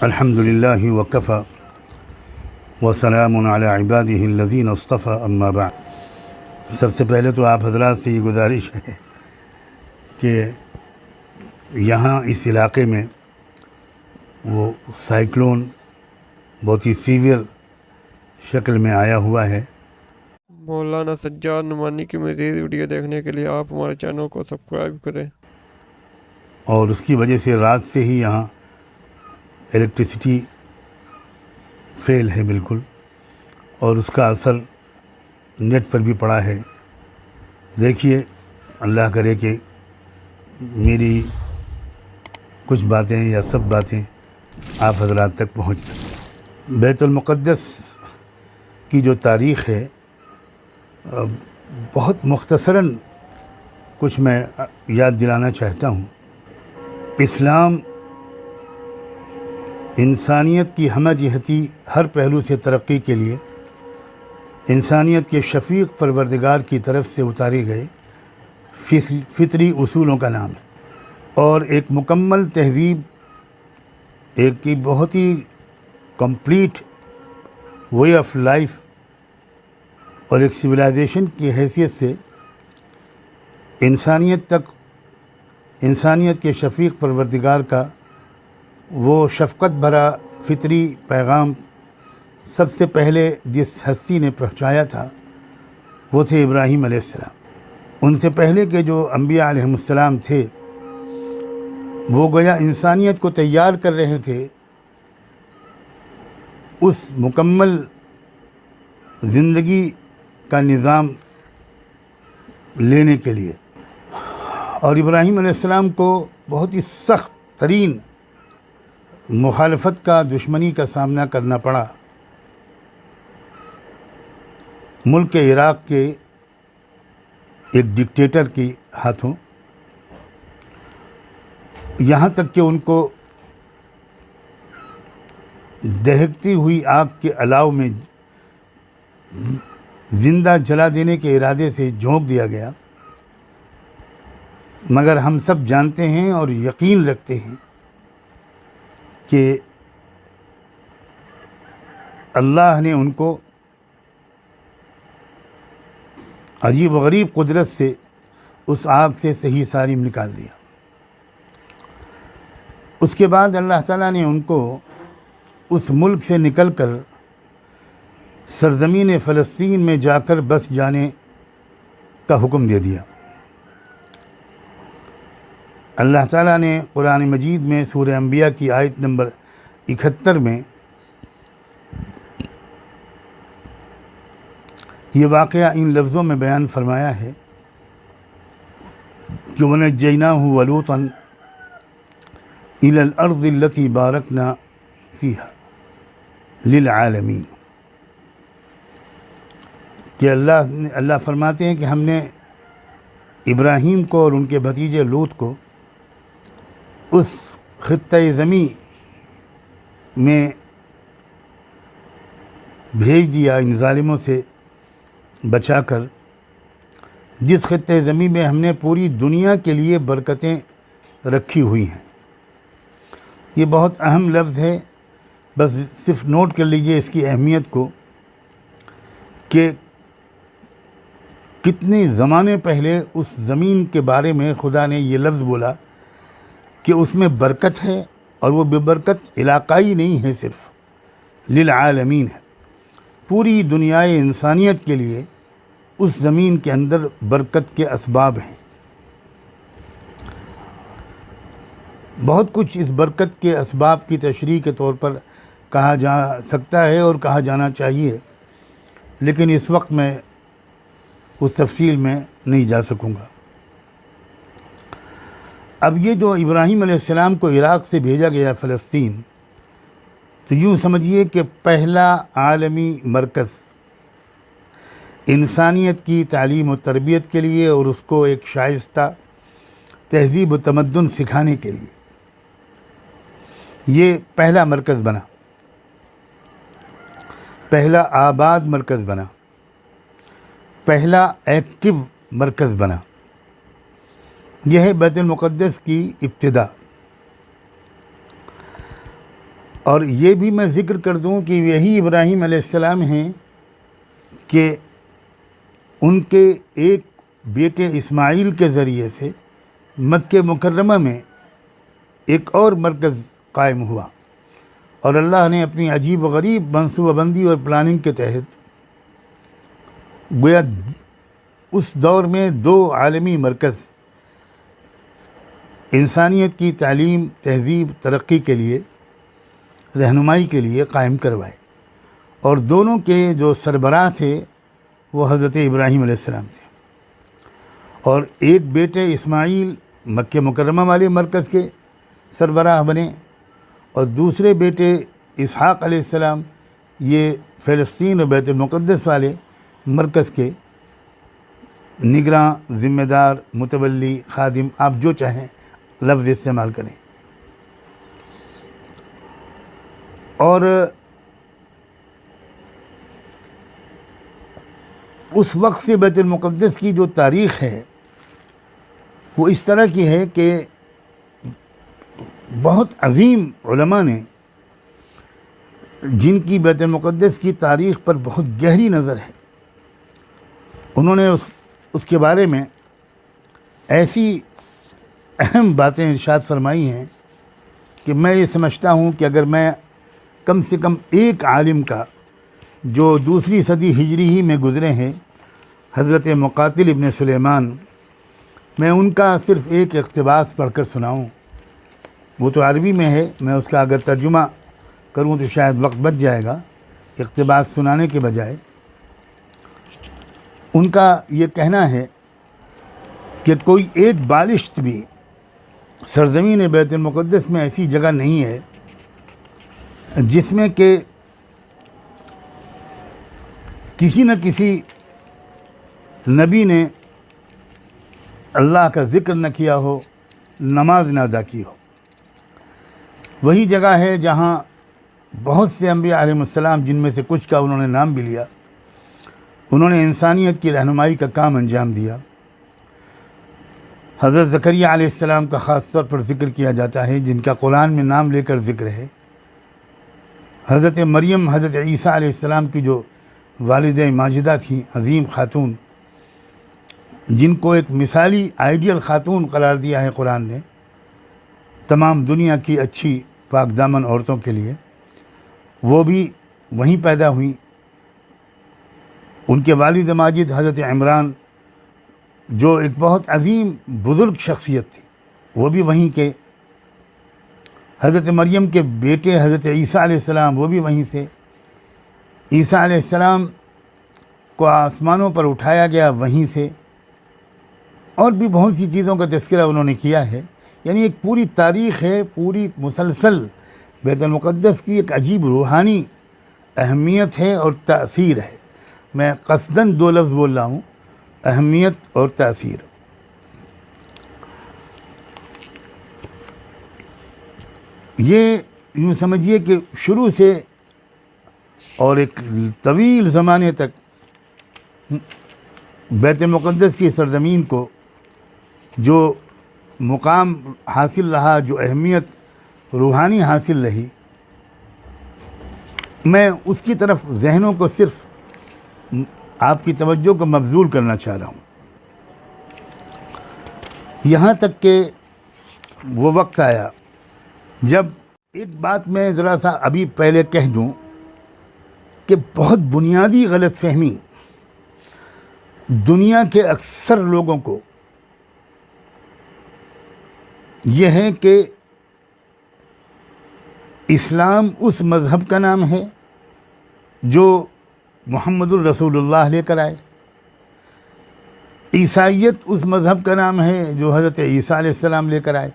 الحمد للہ وکفیٰ وسلام علی عبادہ الذین اصطفیٰ اما بعد۔ سب سے پہلے تو آپ حضرات سے یہ گزارش ہے کہ یہاں اس علاقے میں وہ سائیکلون بہت ہی سیویئر شکل میں آیا ہوا ہے۔ مولانا سجاد نعمانی کی مزید ویڈیو دیکھنے کے لیے آپ ہمارے چینل کو سبسکرائب کریں۔ اور اس کی وجہ سے رات سے ہی یہاں الیکٹریسٹی فیل ہے بالکل، اور اس کا اثر نیٹ پر بھی پڑا ہے۔ دیکھیے، اللہ کرے کہ میری کچھ باتیں یا سب باتیں آپ حضرات تک پہنچ سکیں۔ بیت المقدس کی جو تاریخ ہے بہت مختصراً کچھ میں یاد دلانا چاہتا ہوں۔ اسلام انسانیت کی ہمہ جہتی ہر پہلو سے ترقی کے لیے انسانیت کے شفیق پروردگار کی طرف سے اتارے گئے فطری اصولوں کا نام ہے، اور ایک مکمل تہذیب، ایک کی بہت ہی کمپلیٹ وے آف لائف اور ایک سویلائزیشن کی حیثیت سے انسانیت کے شفیق پروردگار کا وہ شفقت بھرا فطری پیغام سب سے پہلے جس ہستی نے پہنچایا تھا وہ تھے ابراہیم علیہ السلام۔ ان سے پہلے کے جو انبیاء علیہم السلام تھے وہ گویا انسانیت کو تیار کر رہے تھے اس مکمل زندگی کا نظام لینے کے لیے، اور ابراہیم علیہ السلام کو بہت ہی سخت ترین مخالفت کا، دشمنی کا سامنا کرنا پڑا ملک عراق کے ایک ڈکٹیٹر کے ہاتھوں، یہاں تک کہ ان کو دہکتی ہوئی آگ کے الاؤ میں زندہ جلا دینے کے ارادے سے جھونک دیا گیا۔ مگر ہم سب جانتے ہیں اور یقین رکھتے ہیں کہ اللہ نے ان کو عجیب و غریب قدرت سے اس آگ سے صحیح سالم نکال دیا۔ اس کے بعد اللہ تعالیٰ نے ان کو اس ملک سے نکل کر سرزمین فلسطین میں جا کر بس جانے کا حکم دے دیا۔ اللہ تعالیٰ نے قرآن مجید میں سورہ انبیاء کی آیت نمبر 71 میں یہ واقعہ ان لفظوں میں بیان فرمایا ہے کہ وَنَجَّيْنَاهُ وَلُوطًا إِلَى الْأَرْضِ الَّتِي بَارَكْنَا فِيهَا لِلْعَالَمِينَ، کہ اللہ فرماتے ہیں کہ ہم نے ابراہیم کو اور ان کے بھتیجے لوط کو اس خطۂ زمیں میں بھیج دیا، ان ظالموں سے بچا کر، جس خطۂ زمیں میں ہم نے پوری دنیا کے لیے برکتیں رکھی ہوئی ہیں۔ یہ بہت اہم لفظ ہے، بس صرف نوٹ کر لیجئے اس کی اہمیت کو کہ کتنے زمانے پہلے اس زمین کے بارے میں خدا نے یہ لفظ بولا کہ اس میں برکت ہے، اور وہ بے برکت علاقائی نہیں ہے، صرف للعالمین ہے، پوری دنیائے انسانیت کے لیے اس زمین کے اندر برکت کے اسباب ہیں۔ بہت کچھ اس برکت کے اسباب کی تشریح کے طور پر کہا جا سکتا ہے اور کہا جانا چاہیے، لیکن اس وقت میں اس تفصیل میں نہیں جا سکوں گا۔ اب یہ جو ابراہیم علیہ السلام کو عراق سے بھیجا گیا فلسطین، تو یوں سمجھیے کہ پہلا عالمی مرکز انسانیت کی تعلیم و تربیت کے لیے اور اس کو ایک شائستہ تہذیب و تمدن سکھانے کے لیے یہ پہلا مرکز بنا، پہلا آباد مرکز بنا، پہلا ایکٹیو مرکز بنا۔ یہ ہے بیت المقدس کی ابتدا۔ اور یہ بھی میں ذکر کر دوں کہ یہی ابراہیم علیہ السلام ہیں کہ ان کے ایک بیٹے اسماعیل کے ذریعے سے مکہ مکرمہ میں ایک اور مرکز قائم ہوا، اور اللہ نے اپنی عجیب و غریب منصوبہ بندی اور پلاننگ کے تحت گویا اس دور میں 2 عالمی مرکز انسانیت کی تعلیم، تہذیب، ترقی کے لیے، رہنمائی کے لیے قائم کروائے، اور دونوں کے جو سربراہ تھے وہ حضرت ابراہیم علیہ السلام تھے، اور ایک بیٹے اسماعیل مکہ مکرمہ والے مرکز کے سربراہ بنے، اور دوسرے بیٹے اسحاق علیہ السلام یہ فلسطین و بیت المقدس والے مرکز کے نگراں، ذمہ دار، متولی، خادم، آپ جو چاہیں لفظ استعمال کریں۔ اور اس وقت سے بیت المقدس کی جو تاریخ ہے وہ اس طرح کی ہے کہ بہت عظیم علماء نے، جن کی بیت المقدس کی تاریخ پر بہت گہری نظر ہے، انہوں نے اس کے بارے میں ایسی اہم باتیں ارشاد فرمائی ہیں کہ میں یہ سمجھتا ہوں کہ اگر میں کم سے کم ایک عالم کا جو 2 صدی ہجری ہی میں گزرے ہیں، حضرت مقاتل ابن سلیمان، میں ان کا صرف ایک اقتباس پڑھ کر سناؤں، وہ تو عربی میں ہے، میں اس کا اگر ترجمہ کروں تو شاید وقت بچ جائے گا اقتباس سنانے کے بجائے۔ ان کا یہ کہنا ہے کہ کوئی ایک بالشت بھی سرزمین بیت المقدس میں ایسی جگہ نہیں ہے جس میں کہ کسی نہ کسی نبی نے اللہ کا ذکر نہ کیا ہو، نماز نہ ادا کی ہو۔ وہی جگہ ہے جہاں بہت سے انبیاء علیہ السلام، جن میں سے کچھ کا انہوں نے نام بھی لیا، انہوں نے انسانیت کی رہنمائی کا کام انجام دیا۔ حضرت زکریہ علیہ السلام کا خاص طور پر ذکر کیا جاتا ہے، جن کا قرآن میں نام لے کر ذکر ہے۔ حضرت مریم، حضرت عیسیٰ علیہ السلام کی جو والدہ ماجدہ تھیں، عظیم خاتون، جن کو ایک مثالی آئیڈیل خاتون قرار دیا ہے قرآن نے تمام دنیا کی اچھی پاک دامن عورتوں کے لیے، وہ بھی وہیں پیدا ہوئیں۔ ان کے والد ماجد حضرت عمران، جو ایک بہت عظیم بزرگ شخصیت تھی، وہ بھی وہیں کے۔ حضرت مریم کے بیٹے حضرت عیسیٰ علیہ السلام، وہ بھی وہیں سے۔ عیسیٰ علیہ السلام کو آسمانوں پر اٹھایا گیا وہیں سے، اور بھی بہت سی چیزوں کا تذکرہ انہوں نے کیا ہے۔ یعنی ایک پوری تاریخ ہے، پوری مسلسل بیت المقدس کی ایک عجیب روحانی اہمیت ہے اور تأثیر ہے۔ میں قصداً 2 لفظ بول رہا ہوں، اہمیت اور تأثیر۔ یہ یوں سمجھیے کہ شروع سے اور ایک طویل زمانے تک بیت المقدس کی سرزمین کو جو مقام حاصل رہا، جو اہمیت روحانی حاصل رہی، میں اس کی طرف ذہنوں کو صرف آپ کی توجہ کو مبذول کرنا چاہ رہا ہوں، یہاں تک کہ وہ وقت آیا جب ایک بات میں ذرا سا ابھی پہلے کہہ دوں کہ بہت بنیادی غلط فہمی دنیا کے اکثر لوگوں کو یہ ہے کہ اسلام اس مذہب کا نام ہے جو محمد الرسول اللہ لے کر آئے، عیسائیت اس مذہب کا نام ہے جو حضرت عیسیٰ علیہ السلام لے کر آئے،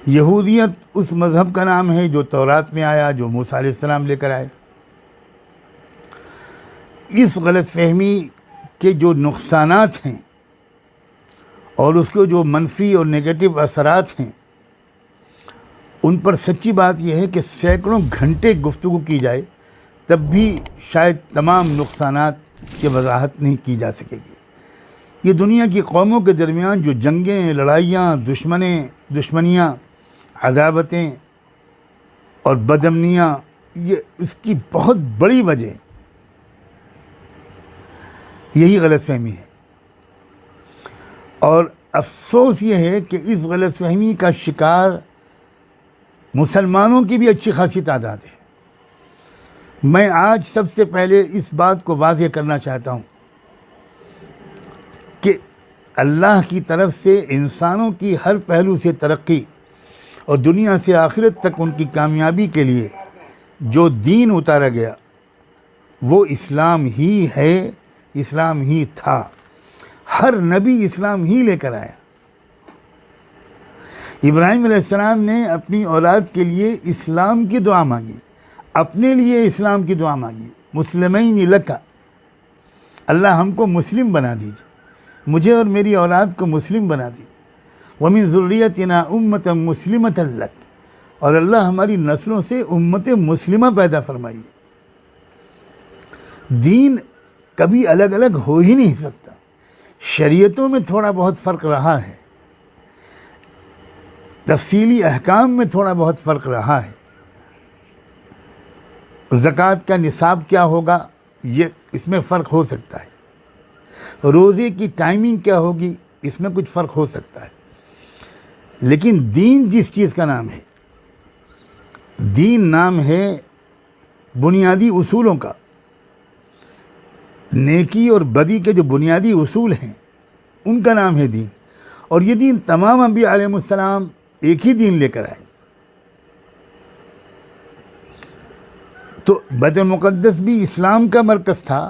یہودیت اس مذہب کا نام ہے جو تورات میں آیا، جو موسیٰ علیہ السلام لے کر آئے۔ اس غلط فہمی کے جو نقصانات ہیں اور اس کے جو منفی اور نیگیٹو اثرات ہیں، ان پر سچی بات یہ ہے کہ سینکڑوں گھنٹے گفتگو کی جائے تب بھی شاید تمام نقصانات کی وضاحت نہیں کی جا سکے گی۔ یہ دنیا کی قوموں کے درمیان جو جنگیں، لڑائیاں، دشمنیاں، عداوتیں اور بدامنیاں، یہ اس کی بہت بڑی وجہ یہی غلط فہمی ہے۔ اور افسوس یہ ہے کہ اس غلط فہمی کا شکار مسلمانوں کی بھی اچھی خاصی تعداد ہے۔ میں آج سب سے پہلے اس بات کو واضح کرنا چاہتا ہوں کہ اللہ کی طرف سے انسانوں کی ہر پہلو سے ترقی اور دنیا سے آخرت تک ان کی کامیابی کے لیے جو دین اتارا گیا وہ اسلام ہی ہے، اسلام ہی تھا۔ ہر نبی اسلام ہی لے کر آیا۔ ابراہیم علیہ السلام نے اپنی اولاد کے لیے اسلام کی دعا مانگی، اپنے لیے اسلام کی دعا مانگی، مسلمین لک، اللہ ہم کو مسلم بنا دیجیے، مجھے اور میری اولاد کو مسلم بنا دیجیے، وَمِن ذُرِّيَّتِنَا أُمَّةً مُسْلِمَةً لَكَ، اور اللہ ہماری نسلوں سے امت مسلمہ پیدا فرمائیے۔ دین کبھی الگ الگ ہو ہی نہیں سکتا۔ شریعتوں میں تھوڑا بہت فرق رہا ہے، تفصیلی احکام میں تھوڑا بہت فرق رہا ہے، زکوٰۃ کا نصاب کیا ہوگا یہ اس میں فرق ہو سکتا ہے، روزے کی ٹائمنگ کیا ہوگی اس میں کچھ فرق ہو سکتا ہے، لیکن دین جس چیز کا نام ہے، دین نام ہے بنیادی اصولوں کا، نیکی اور بدی کے جو بنیادی اصول ہیں ان کا نام ہے دین۔ اور یہ دین تمام انبیاء علیہ السلام ایک ہی دین لے کر آئے۔ تو بیت المقدس بھی اسلام کا مرکز تھا۔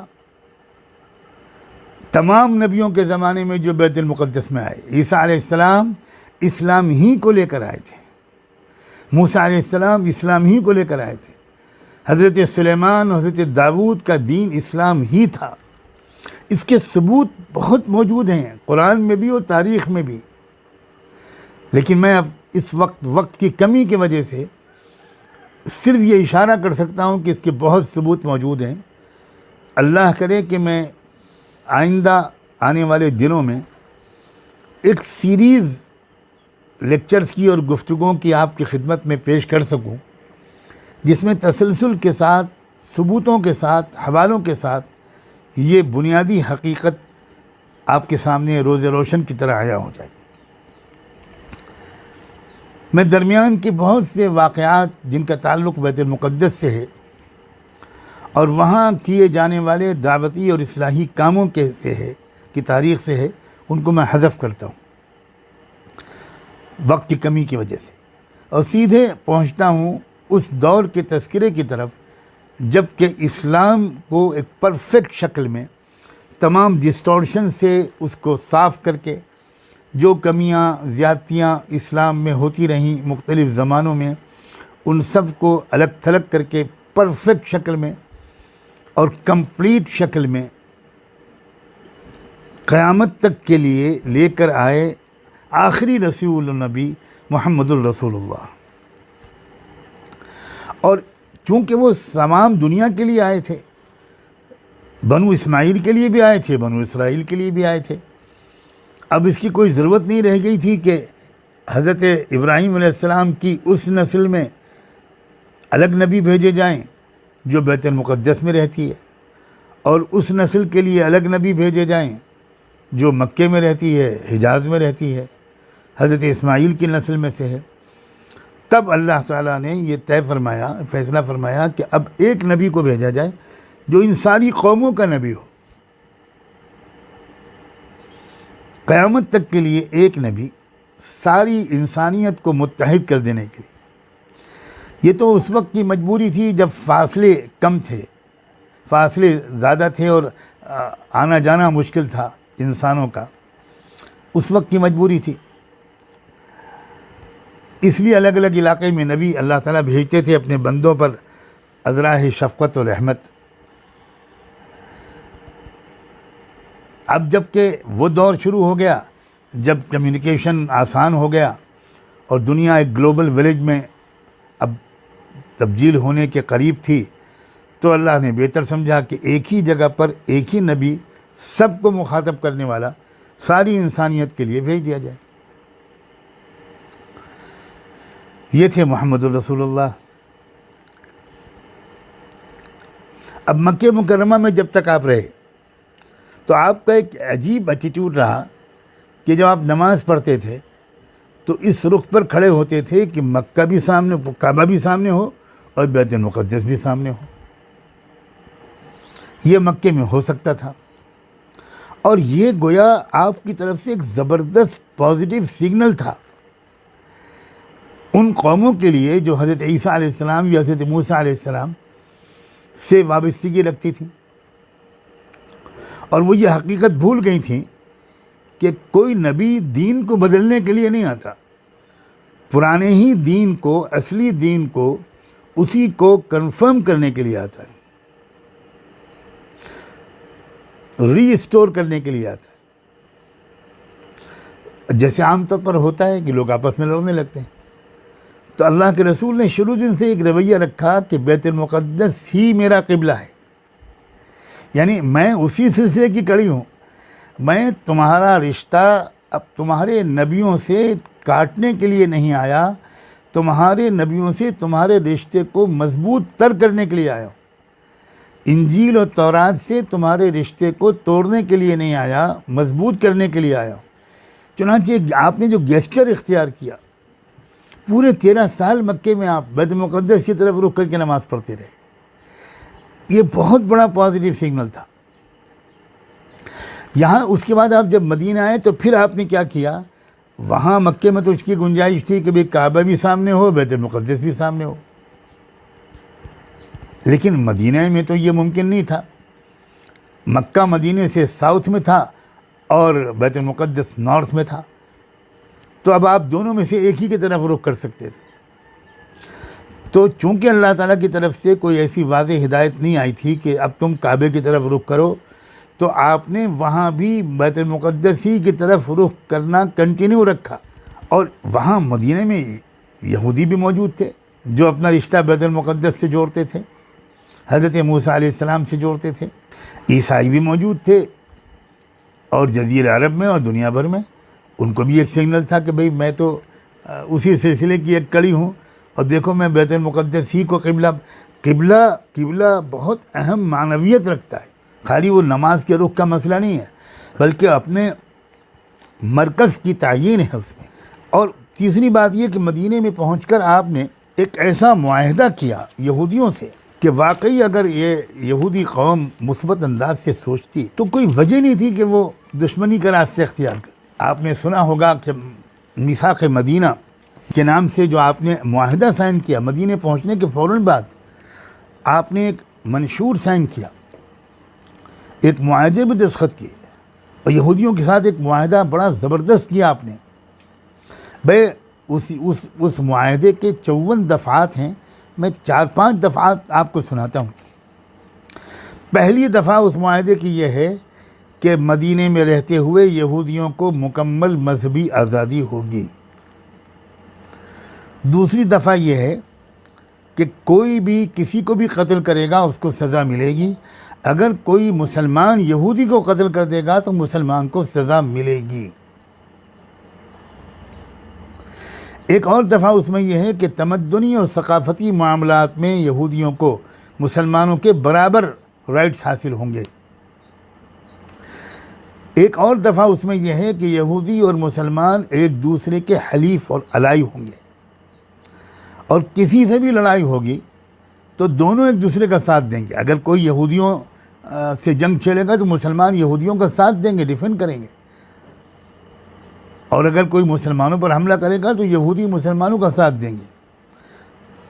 تمام نبیوں کے زمانے میں جو بیت المقدس میں آئے، عیسیٰ علیہ السلام اسلام ہی کو لے کر آئے تھے، موسیٰ علیہ السلام اسلام ہی کو لے کر آئے تھے، حضرت سلیمان اور حضرت داؤد کا دین اسلام ہی تھا۔ اس کے ثبوت بہت موجود ہیں قرآن میں بھی اور تاریخ میں بھی، لیکن میں اب اس وقت کی کمی کی وجہ سے صرف یہ اشارہ کر سکتا ہوں کہ اس کے بہت ثبوت موجود ہیں۔ اللہ کرے کہ میں آئندہ آنے والے دنوں میں ایک سیریز لیکچرز کی اور گفتگوؤں کی آپ کی خدمت میں پیش کر سکوں، جس میں تسلسل کے ساتھ، ثبوتوں کے ساتھ، حوالوں کے ساتھ یہ بنیادی حقیقت آپ کے سامنے روز روشن کی طرح عیاں ہو جائے۔ میں درمیان کے بہت سے واقعات جن کا تعلق بیت المقدس سے ہے اور وہاں کیے جانے والے دعوتی اور اصلاحی کاموں کی تاریخ سے ہے، ان کو میں حذف کرتا ہوں وقت کی کمی کی وجہ سے، اور سیدھے پہنچتا ہوں اس دور کے تذکرے کی طرف جب کہ اسلام کو ایک پرفیکٹ شکل میں تمام ڈسٹورشن سے اس کو صاف کر کے، جو کمیاں زیادتیاں اسلام میں ہوتی رہیں مختلف زمانوں میں، ان سب کو الگ تھلگ کر کے پرفیکٹ شکل میں اور کمپلیٹ شکل میں قیامت تک کے لیے لے کر آئے آخری رسول النبی محمد الرسول اللہ۔ اور چونکہ وہ تمام دنیا کے لیے آئے تھے، بنو اسماعیل کے لیے بھی آئے تھے، بنو اسرائیل کے لیے بھی آئے تھے، اب اس کی کوئی ضرورت نہیں رہ گئی تھی کہ حضرت ابراہیم علیہ السلام کی اس نسل میں الگ نبی بھیجے جائیں جو بیت المقدس میں رہتی ہے، اور اس نسل کے لیے الگ نبی بھیجے جائیں جو مکے میں رہتی ہے، حجاز میں رہتی ہے، حضرت اسماعیل کی نسل میں سے ہے۔ تب اللہ تعالیٰ نے یہ فیصلہ فرمایا کہ اب ایک نبی کو بھیجا جائے جو ان ساری قوموں کا نبی ہو، قیامت تک کے لیے ایک نبی ساری انسانیت کو متحد کر دینے کے لیے۔ یہ تو اس وقت کی مجبوری تھی جب فاصلے کم تھے، فاصلے زیادہ تھے اور آنا جانا مشکل تھا انسانوں کا، اس وقت کی مجبوری تھی۔ اس لیے الگ الگ علاقے میں نبی اللہ تعالیٰ بھیجتے تھے اپنے بندوں پر ازراہ شفقت و رحمت۔ اب جب کہ وہ دور شروع ہو گیا جب کمیونیکیشن آسان ہو گیا اور دنیا ایک گلوبل ولیج میں اب تبدیل ہونے کے قریب تھی، تو اللہ نے بہتر سمجھا کہ ایک ہی جگہ پر ایک ہی نبی سب کو مخاطب کرنے والا ساری انسانیت کے لیے بھیج دیا جائے۔ یہ تھے محمد الرسول اللہ اب مکہ مکرمہ میں جب تک آپ رہے تو آپ کا ایک عجیب ایٹیٹیوڈ رہا کہ جب آپ نماز پڑھتے تھے تو اس رخ پر کھڑے ہوتے تھے کہ مکہ بھی سامنے، کعبہ بھی سامنے ہو اور بیت المقدس بھی سامنے ہو۔ یہ مکے میں ہو سکتا تھا، اور یہ گویا آپ کی طرف سے ایک زبردست پازیٹیو سگنل تھا ان قوموں کے لیے جو حضرت عیسیٰ علیہ السلام یا حضرت موسیٰ علیہ السلام سے وابستگی رکھتی تھیں، اور وہ یہ حقیقت بھول گئی تھیں کہ کوئی نبی دین کو بدلنے کے لیے نہیں آتا، پرانے ہی دین کو، اصلی دین کو، اسی کو کنفرم کرنے کے لیے آتا ہے، ری اسٹور کرنے کے لیے آتا ہے۔ جیسے عام طور پر ہوتا ہے کہ لوگ آپس میں لڑنے لگتے ہیں، تو اللہ کے رسول نے شروع دن سے ایک رویہ رکھا کہ بیت المقدس ہی میرا قبلہ ہے، یعنی میں اسی سلسلے کی کڑی ہوں، میں تمہارا رشتہ اب تمہارے نبیوں سے کاٹنے کے لیے نہیں آیا، تمہارے نبیوں سے تمہارے رشتے کو مضبوط تر کرنے کے لیے آیا ہوں، انجیل اور تورات سے تمہارے رشتے کو توڑنے کے لیے نہیں آیا، مضبوط کرنے کے لیے آیا ہوں۔ چنانچہ آپ نے جو گیسچر اختیار کیا، پورے 13 سال مکے میں آپ بیت المقدس کی طرف رخ کر کے نماز پڑھتے رہے، یہ بہت بڑا پازیٹیو سگنل تھا۔ یہاں اس کے بعد آپ جب مدینہ آئے تو پھر آپ نے کیا کیا، وہاں مکے میں تو اس کی گنجائش تھی کہ کعبہ بھی سامنے ہو، بیت المقدس بھی سامنے ہو، لیکن مدینہ میں تو یہ ممکن نہیں تھا۔ مکہ مدینہ سے ساؤتھ میں تھا اور بیت المقدس نارتھ میں تھا، تو اب آپ دونوں میں سے ایک ہی کی طرف رخ کر سکتے تھے۔ تو چونکہ اللہ تعالیٰ کی طرف سے کوئی ایسی واضح ہدایت نہیں آئی تھی کہ اب تم کعبے کی طرف رخ کرو، تو آپ نے وہاں بھی بیت المقدس ہی کی طرف رخ کرنا کنٹینیو رکھا، اور وہاں مدینہ میں یہودی بھی موجود تھے جو اپنا رشتہ بیت المقدس سے جوڑتے تھے، حضرت موسیٰ علیہ السلام سے جوڑتے تھے، عیسائی بھی موجود تھے، اور جزیرہ عرب میں اور دنیا بھر میں ان کو بھی ایک سگنل تھا کہ بھئی میں تو اسی سلسلے کی ایک کڑی ہوں، اور دیکھو میں بیت المقدس ہی کو قبلہ بہت اہم معنویت رکھتا ہے، خالی وہ نماز کے رخ کا مسئلہ نہیں ہے، بلکہ اپنے مرکز کی تعیین ہے اس میں۔ اور تیسری بات یہ کہ مدینے میں پہنچ کر آپ نے ایک ایسا معاہدہ کیا یہودیوں سے کہ واقعی اگر یہ یہودی قوم مثبت انداز سے سوچتی تو کوئی وجہ نہیں تھی کہ وہ دشمنی کا راستہ اختیار کرتی۔ آپ نے سنا ہوگا کہ میثاق مدینہ کے نام سے جو آپ نے معاہدہ سائن کیا، مدینے پہنچنے کے فوراً بعد آپ نے ایک منشور سائن کیا، ایک معاہدے بھی دستخط کیے، اور یہودیوں کے ساتھ ایک معاہدہ بڑا زبردست کیا آپ نے۔ بھئی اس معاہدے کے 54 دفعات ہیں، میں 4-5 دفعات آپ کو سناتا ہوں۔ پہلی دفعہ اس معاہدے کی یہ ہے کہ مدینے میں رہتے ہوئے یہودیوں کو مکمل مذہبی آزادی ہوگی۔ دوسری دفعہ یہ ہے کہ کوئی بھی کسی کو بھی قتل کرے گا اس کو سزا ملے گی، اگر کوئی مسلمان یہودی کو قتل کر دے گا تو مسلمان کو سزا ملے گی۔ ایک اور دفعہ اس میں یہ ہے کہ تمدنی اور ثقافتی معاملات میں یہودیوں کو مسلمانوں کے برابر رائٹس حاصل ہوں گے۔ ایک اور دفعہ اس میں یہ ہے کہ یہودی اور مسلمان ایک دوسرے کے حلیف اور الائی ہوں گے، اور کسی سے بھی لڑائی ہوگی تو دونوں ایک دوسرے کا ساتھ دیں گے۔ اگر کوئی یہودیوں سے جنگ چھیڑے گا تو مسلمان یہودیوں کا ساتھ دیں گے، ڈیفینڈ کریں گے، اور اگر کوئی مسلمانوں پر حملہ کرے گا تو یہودی مسلمانوں کا ساتھ دیں گے۔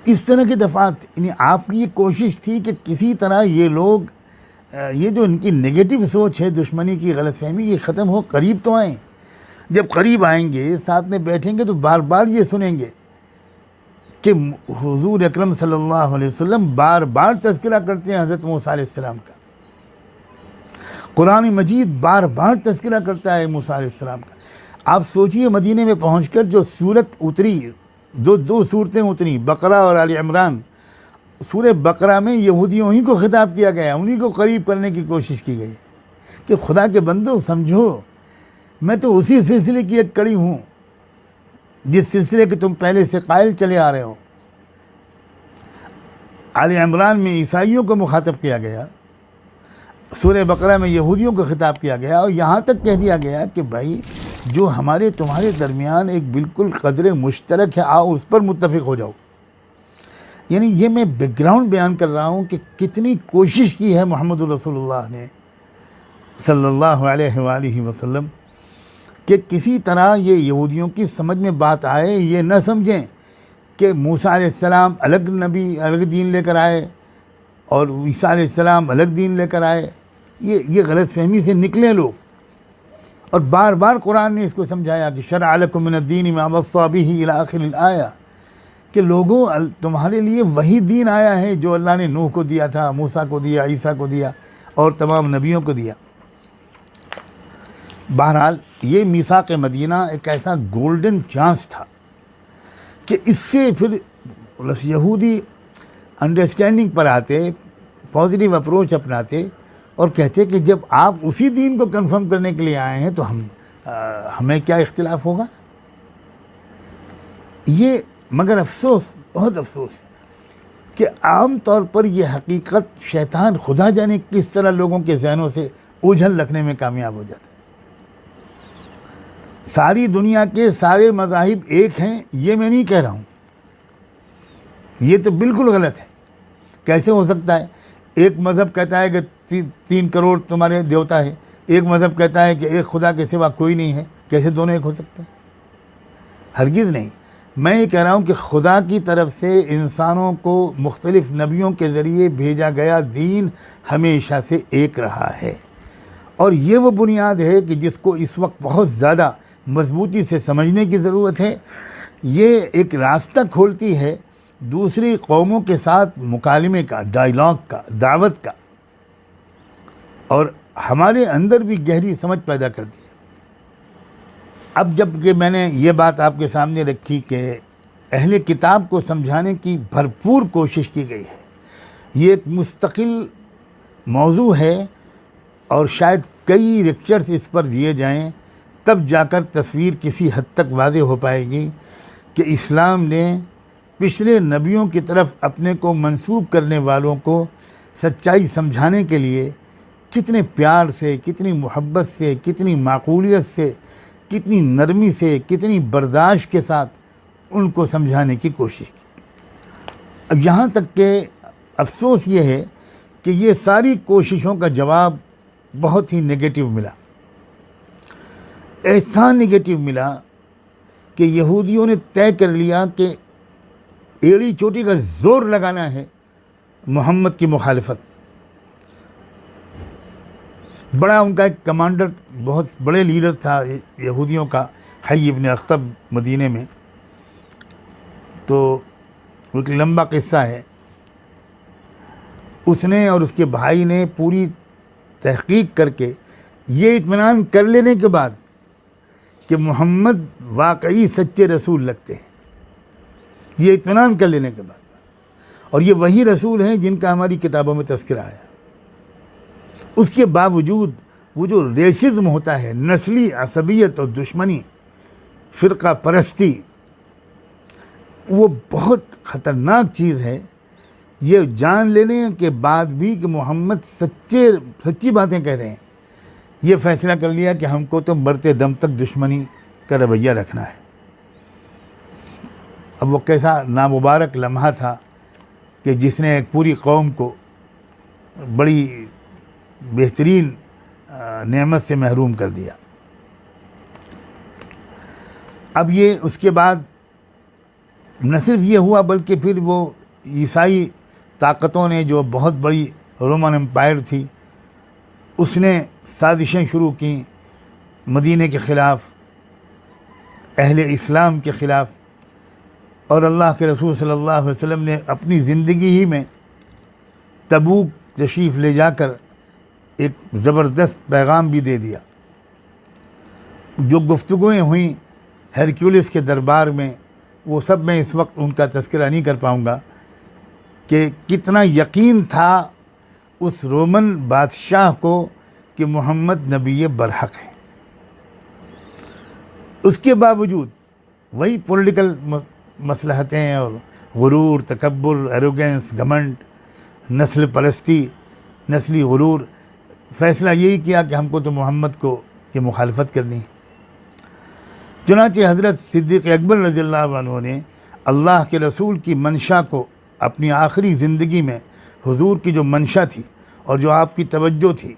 اس طرح کی دفعات، یعنی آپ کی یہ کوشش تھی کہ کسی طرح یہ لوگ، یہ جو ان کی نگیٹو سوچ ہے، دشمنی کی غلط فہمی، یہ ختم ہو، قریب تو آئیں۔ جب قریب آئیں گے، ساتھ میں بیٹھیں گے تو بار بار یہ سنیں گے کہ حضور اکرم صلی اللہ علیہ وسلم بار بار تذکرہ کرتے ہیں حضرت موسیٰ علیہ السلام کا، قرآن مجید بار بار تذکرہ کرتا ہے موسیٰ علیہ السلام کا۔ آپ سوچئے مدینے میں پہنچ کر جو سورت اتری، دو صورتیں اتری، بقرہ اور آل عمران۔ سورہ بقرہ میں یہودیوں ہی کو خطاب کیا گیا، انہی کو قریب کرنے کی کوشش کی گئی کہ خدا کے بندو سمجھو، میں تو اسی سلسلے کی ایک کڑی ہوں جس سلسلے کے تم پہلے سے قائل چلے آ رہے ہو۔ آل عمران میں عیسائیوں کو مخاطب کیا گیا، سورہ بقرہ میں یہودیوں کو خطاب کیا گیا، اور یہاں تک کہہ دیا گیا کہ بھائی جو ہمارے تمہارے درمیان ایک بالکل قدر مشترک ہے، آؤ اس پر متفق ہو جاؤ۔ یعنی یہ میں بیک گراؤنڈ بیان کر رہا ہوں کہ کتنی کوشش کی ہے محمد رسول اللہ نے صلی اللہ علیہ وآلہ وسلم کہ کسی طرح یہ یہودیوں کی سمجھ میں بات آئے، یہ نہ سمجھیں کہ موسیٰ علیہ السلام الگ نبی الگ دین لے کر آئے اور عیسیٰ علیہ السلام الگ دین لے کر آئے، یہ غلط فہمی سے نکلے لوگ۔ اور بار بار قرآن نے اس کو سمجھایا کہ شرع لکم من الدین ما وصی بہ الی آخر الآیہ، کہ لوگوں تمہارے لیے وہی دین آیا ہے جو اللہ نے نوح کو دیا تھا، موسیٰ کو دیا، عیسیٰ کو دیا اور تمام نبیوں کو دیا۔ بہرحال یہ میثاق مدینہ ایک ایسا گولڈن چانس تھا کہ اس سے پھر یہودی انڈرسٹینڈنگ پر آتے، پازیٹیو اپروچ اپناتے اور کہتے کہ جب آپ اسی دین کو کنفرم کرنے کے لیے آئے ہیں تو ہمیں کیا اختلاف ہوگا۔ یہ مگر افسوس، بہت افسوس ہے کہ عام طور پر یہ حقیقت شیطان خدا جانے کس طرح لوگوں کے ذہنوں سے اوجھل رکھنے میں کامیاب ہو جاتا ہے۔ ساری دنیا کے سارے مذاہب ایک ہیں یہ میں نہیں کہہ رہا ہوں، یہ تو بالکل غلط ہے۔ کیسے ہو سکتا ہے؟ ایک مذہب کہتا ہے کہ 3 کروڑ تمہارے دیوتا ہے، ایک مذہب کہتا ہے کہ ایک خدا کے سوا کوئی نہیں ہے، کیسے دونوں ایک ہو سکتے ہیں؟ ہرگز نہیں۔ میں یہ کہہ رہا ہوں کہ خدا کی طرف سے انسانوں کو مختلف نبیوں کے ذریعے بھیجا گیا دین ہمیشہ سے ایک رہا ہے، اور یہ وہ بنیاد ہے کہ جس کو اس وقت بہت زیادہ مضبوطی سے سمجھنے کی ضرورت ہے۔ یہ ایک راستہ کھولتی ہے دوسری قوموں کے ساتھ مکالمے کا، ڈائیلاگ کا، دعوت کا، اور ہمارے اندر بھی گہری سمجھ پیدا کرتی ہے۔ اب جب کہ میں نے یہ بات آپ کے سامنے رکھی کہ اہل کتاب کو سمجھانے کی بھرپور کوشش کی گئی ہے، یہ ایک مستقل موضوع ہے اور شاید کئی لیکچرز اس پر دیے جائیں، تب جا کر تصویر کسی حد تک واضح ہو پائے گی کہ اسلام نے پچھلے نبیوں کی طرف اپنے کو منسوب کرنے والوں کو سچائی سمجھانے کے لیے کتنے پیار سے، کتنی محبت سے، کتنی معقولیت سے، کتنی نرمی سے، کتنی برداشت کے ساتھ ان کو سمجھانے کی کوشش کی۔ اب یہاں تک کہ افسوس یہ ہے کہ یہ ساری کوششوں کا جواب بہت ہی نگیٹو ملا، ایسا نگیٹو ملا کہ یہودیوں نے طے کر لیا کہ ایڑی چوٹی کا زور لگانا ہے محمد کی مخالفت۔ بڑا ان کا ایک کمانڈر، بہت بڑے لیڈر تھا یہودیوں کا، حی ابن اخطب، مدینے میں، تو ایک لمبا قصہ ہے۔ اس نے اور اس کے بھائی نے پوری تحقیق کر کے یہ اطمینان کر لینے کے بعد کہ محمد واقعی سچے رسول لگتے ہیں، یہ اطمینان کر لینے کے بعد، اور یہ وہی رسول ہیں جن کا ہماری کتابوں میں تذکرہ ہے، اس کے باوجود وہ جو ریسزم ہوتا ہے، نسلی عصبیت اور دشمنی، فرقہ پرستی، وہ بہت خطرناک چیز ہے۔ یہ جان لینے کے بعد بھی کہ محمد سچی باتیں کہہ رہے ہیں، یہ فیصلہ کر لیا کہ ہم کو تو مرتے دم تک دشمنی کا رویہ رکھنا ہے۔ اب وہ کیسا نامبارک لمحہ تھا کہ جس نے ایک پوری قوم کو بڑی بہترین نعمت سے محروم کر دیا۔ اب یہ اس کے بعد نہ صرف یہ ہوا بلکہ پھر وہ عیسائی طاقتوں نے، جو بہت بڑی رومن امپائر تھی، اس نے سازشیں شروع کیں مدینے کے خلاف، اہل اسلام کے خلاف، اور اللہ کے رسول صلی اللہ علیہ وسلم نے اپنی زندگی ہی میں تبوک تشریف لے جا کر ایک زبردست پیغام بھی دے دیا۔ جو گفتگویں ہوئیں ہرکیولس کے دربار میں، وہ سب میں اس وقت ان کا تذکرہ نہیں کر پاؤں گا کہ کتنا یقین تھا اس رومن بادشاہ کو کہ محمد نبی برحق ہے۔ اس کے باوجود وہی پولیٹیکل مصلحتیں اور غرور، تکبر، ایروگنس، گھمنڈ، نسل پرستی، نسلی غرور، فیصلہ یہی کیا کہ ہم کو تو محمد کو کی مخالفت کرنی ہے۔ چنانچہ حضرت صدیق اکبر رضی اللہ عنہ نے اللہ کے رسول کی منشا کو اپنی آخری زندگی میں، حضور کی جو منشا تھی اور جو آپ کی توجہ تھی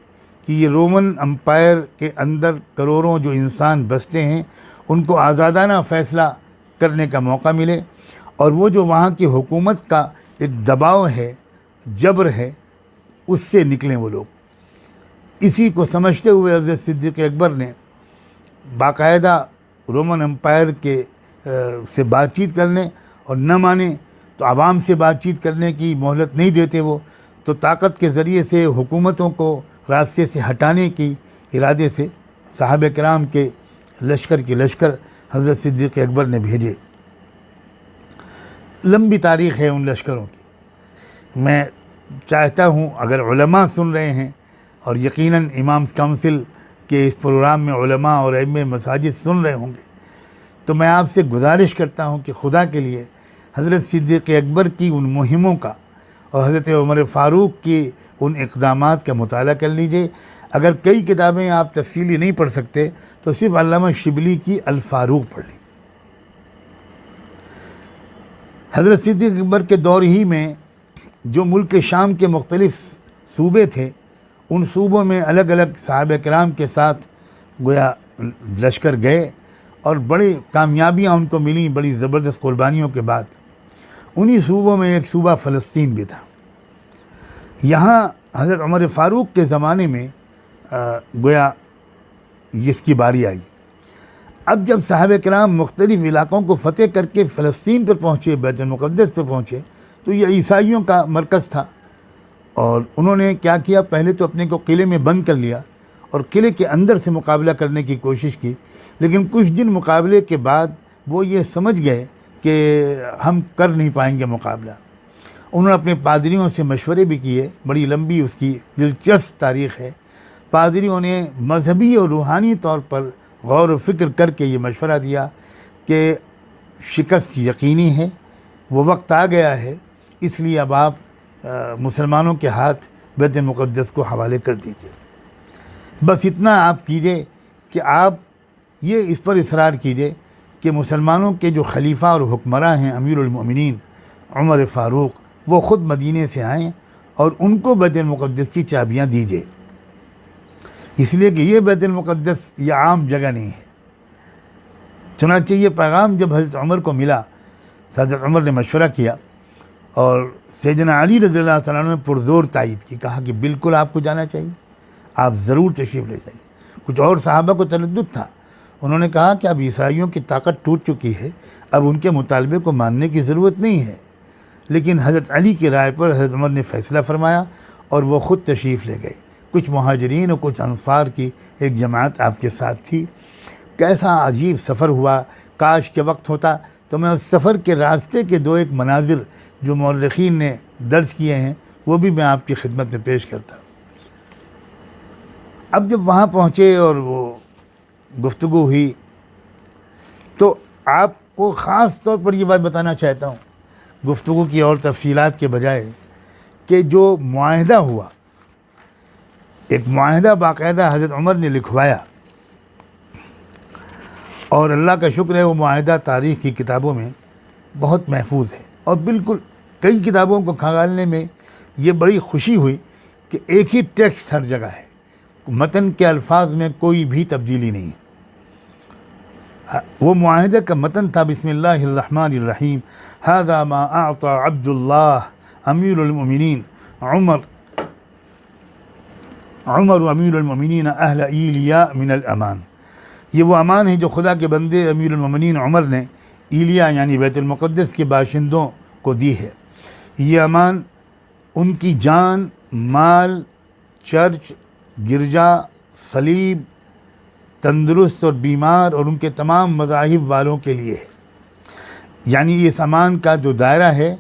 کہ یہ رومن امپائر کے اندر کروڑوں جو انسان بستے ہیں ان کو آزادانہ فیصلہ کرنے کا موقع ملے، اور وہ جو وہاں کی حکومت کا ایک دباؤ ہے، جبر ہے، اس سے نکلیں وہ لوگ۔ اسی کو سمجھتے ہوئے حضرت صدیق اکبر نے باقاعدہ رومن امپائر کے سے بات چیت کرنے، اور نہ مانے تو عوام سے بات چیت کرنے کی مہلت نہیں دیتے وہ، تو طاقت کے ذریعے سے حکومتوں کو راستے سے ہٹانے کی ارادے سے صحابہ کرام کے لشکر حضرت صدیق اکبر نے بھیجے۔ لمبی تاریخ ہے ان لشکروں کی۔ میں چاہتا ہوں اگر علماء سن رہے ہیں، اور یقیناً امامز کونسل کے اس پروگرام میں علماء اور ائمہ مساجد سن رہے ہوں گے، تو میں آپ سے گزارش کرتا ہوں کہ خدا کے لیے حضرت صدیق اکبر کی ان مہموں کا اور حضرت عمر فاروق کی ان اقدامات کا مطالعہ کر لیجئے۔ اگر کئی کتابیں آپ تفصیلی نہیں پڑھ سکتے تو صرف علامہ شبلی کی الفاروق پڑھ لیں۔ حضرت صدیق اکبر کے دور ہی میں جو ملک شام کے مختلف صوبے تھے، ان صوبوں میں الگ الگ صحابہ کرام کے ساتھ گویا لشکر گئے، اور بڑی کامیابیاں ان کو ملیں بڑی زبردست قربانیوں کے بعد۔ انہی صوبوں میں ایک صوبہ فلسطین بھی تھا۔ یہاں حضرت عمر فاروق کے زمانے میں گویا جس کی باری آئی۔ اب جب صحابہ کرام مختلف علاقوں کو فتح کر کے فلسطین پر پہنچے، بیت المقدس پر پہنچے، تو یہ عیسائیوں کا مرکز تھا، اور انہوں نے کیا کیا، پہلے تو اپنے کو قلعے میں بند کر لیا اور قلعے کے اندر سے مقابلہ کرنے کی کوشش کی، لیکن کچھ دن مقابلے کے بعد وہ یہ سمجھ گئے کہ ہم کر نہیں پائیں گے مقابلہ۔ انہوں نے اپنے پادریوں سے مشورے بھی کیے، بڑی لمبی اس کی دلچسپ تاریخ ہے۔ پادریوں نے مذہبی اور روحانی طور پر غور و فکر کر کے یہ مشورہ دیا کہ شکست یقینی ہے، وہ وقت آ گیا ہے، اس لیے اب آپ مسلمانوں کے ہاتھ بیت المقدس کو حوالے کر دیجیے۔ بس اتنا آپ کیجئے کہ آپ یہ اس پر اصرار کیجئے کہ مسلمانوں کے جو خلیفہ اور حکمراں ہیں امیر المؤمنین عمر فاروق، وہ خود مدینے سے آئیں اور ان کو بیت المقدس کی چابیاں دیجئے، اس لیے کہ یہ بیت المقدس یہ عام جگہ نہیں ہے۔ چنانچہ یہ پیغام جب حضرت عمر کو ملا، حضرت عمر نے مشورہ کیا، اور سیدنا علی رضی اللہ تعالیٰ عنہ نے پرزور تائید کی، کہا کہ بالکل آپ کو جانا چاہیے، آپ ضرور تشریف لے جائیے۔ کچھ اور صحابہ کو تردد تھا، انہوں نے کہا کہ اب عیسائیوں کی طاقت ٹوٹ چکی ہے، اب ان کے مطالبے کو ماننے کی ضرورت نہیں ہے، لیکن حضرت علی کی رائے پر حضرت عمر نے فیصلہ فرمایا اور وہ خود تشریف لے گئے۔ کچھ مہاجرین اور کچھ انصار کی ایک جماعت آپ کے ساتھ تھی۔ کیسا عجیب سفر ہوا، کاش کے وقت ہوتا تو میں اس سفر کے راستے کے دو ایک مناظر جو مورخین نے درج کیے ہیں وہ بھی میں آپ کی خدمت میں پیش کرتا۔ اب جب وہاں پہنچے اور وہ گفتگو ہوئی تو آپ کو خاص طور پر یہ بات بتانا چاہتا ہوں، گفتگو کی اور تفصیلات کے بجائے، کہ جو معاہدہ ہوا، ایک معاہدہ باقاعدہ حضرت عمر نے لکھوایا، اور اللہ کا شکر ہے وہ معاہدہ تاریخ کی کتابوں میں بہت محفوظ ہے، اور بالکل کئی کتابوں کو کھنگالنے میں یہ بڑی خوشی ہوئی کہ ایک ہی ٹیکسٹ ہر جگہ ہے، متن کے الفاظ میں کوئی بھی تبدیلی نہیں ہے۔ وہ معاہدے کا متن تھا بسم اللہ الرحمن الرحیم، ھذا ما اعطى عبد اللہ امیر المؤمنین عمر امیر المؤمنین اہل ایلیاء من الامان۔ یہ وہ امان ہے جو خدا کے بندے امیر المؤمنین عمر نے ایلیاء یعنی بیت المقدس کے باشندوں کو دی ہے۔ یہ امان ان کی جان، مال، چرچ، گرجا، صلیب، تندرست اور بیمار اور ان کے تمام مذاہب والوں کے لیے ہے۔ یعنی اس امان کا جو دائرہ ہے،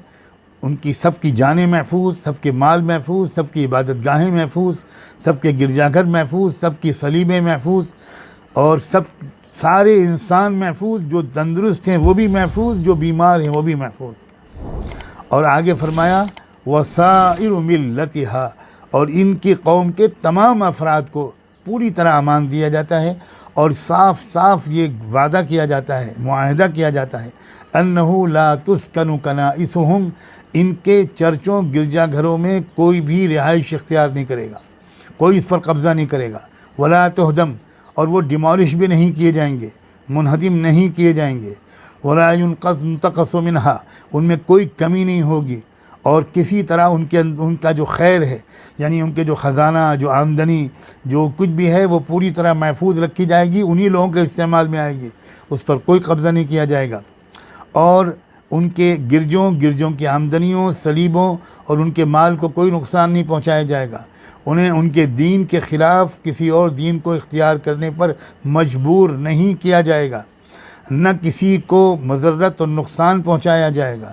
ان کی سب کی جانیں محفوظ، سب کے مال محفوظ، سب کی عبادت گاہیں محفوظ، سب کے گرجا گھر محفوظ، سب کی صلیبیں محفوظ، اور سارے انسان محفوظ، جو تندرست ہیں وہ بھی محفوظ، جو بیمار ہیں وہ بھی محفوظ۔ اور آگے فرمایا وسائر ملتہا، اور ان کی قوم کے تمام افراد کو پوری طرح امان دیا جاتا ہے، اور صاف صاف یہ وعدہ کیا جاتا ہے، معاہدہ کیا جاتا ہے، انہ لا تسکن کنائسہم، ان کے چرچوں گرجا گھروں میں کوئی بھی رہائش اختیار نہیں کرے گا، کوئی اس پر قبضہ نہیں کرے گا، ولا تہدم، اور وہ ڈیمالش بھی نہیں کیے جائیں گے، منہدم نہیں کیے جائیں گے، ولا ينقص منہا، ان میں کوئی کمی نہیں ہوگی، اور کسی طرح ان کا جو خیر ہے، یعنی ان کے جو خزانہ، جو آمدنی، جو کچھ بھی ہے وہ پوری طرح محفوظ رکھی جائے گی، انہی لوگوں کے استعمال میں آئے گی، اس پر کوئی قبضہ نہیں کیا جائے گا، اور ان کے گرجوں کی آمدنیوں، سلیبوں اور ان کے مال کو کوئی نقصان نہیں پہنچایا جائے گا، انہیں ان کے دین کے خلاف کسی اور دین کو اختیار کرنے پر مجبور نہیں کیا جائے گا، نہ کسی کو مضرت اور نقصان پہنچایا جائے گا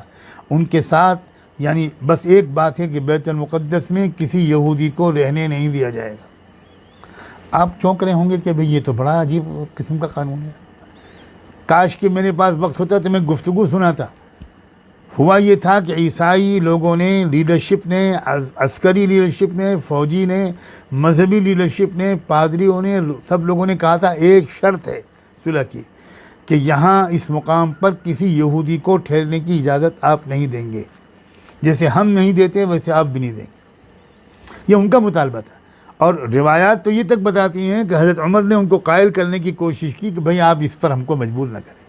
ان کے ساتھ۔ یعنی بس ایک بات ہے کہ بیت المقدس میں کسی یہودی کو رہنے نہیں دیا جائے گا۔ آپ چونک رہے ہوں گے کہ بھئی یہ تو بڑا عجیب قسم کا قانون ہے، کاش کہ میرے پاس وقت ہوتا تو میں گفتگو سناتا۔ ہوا یہ تھا کہ عیسائی لوگوں نے، لیڈرشپ نے، عسکری لیڈرشپ نے، فوجی نے، مذہبی لیڈرشپ نے، پادریوں نے، سب لوگوں نے کہا تھا ایک شرط ہے صلح کی، کہ یہاں اس مقام پر کسی یہودی کو ٹھہرنے کی اجازت آپ نہیں دیں گے، جیسے ہم نہیں دیتے ویسے آپ بھی نہیں دیں گے، یہ ان کا مطالبہ تھا۔ اور روایات تو یہ تک بتاتی ہیں کہ حضرت عمر نے ان کو قائل کرنے کی کوشش کی کہ بھئی آپ اس پر ہم کو مجبور نہ کریں،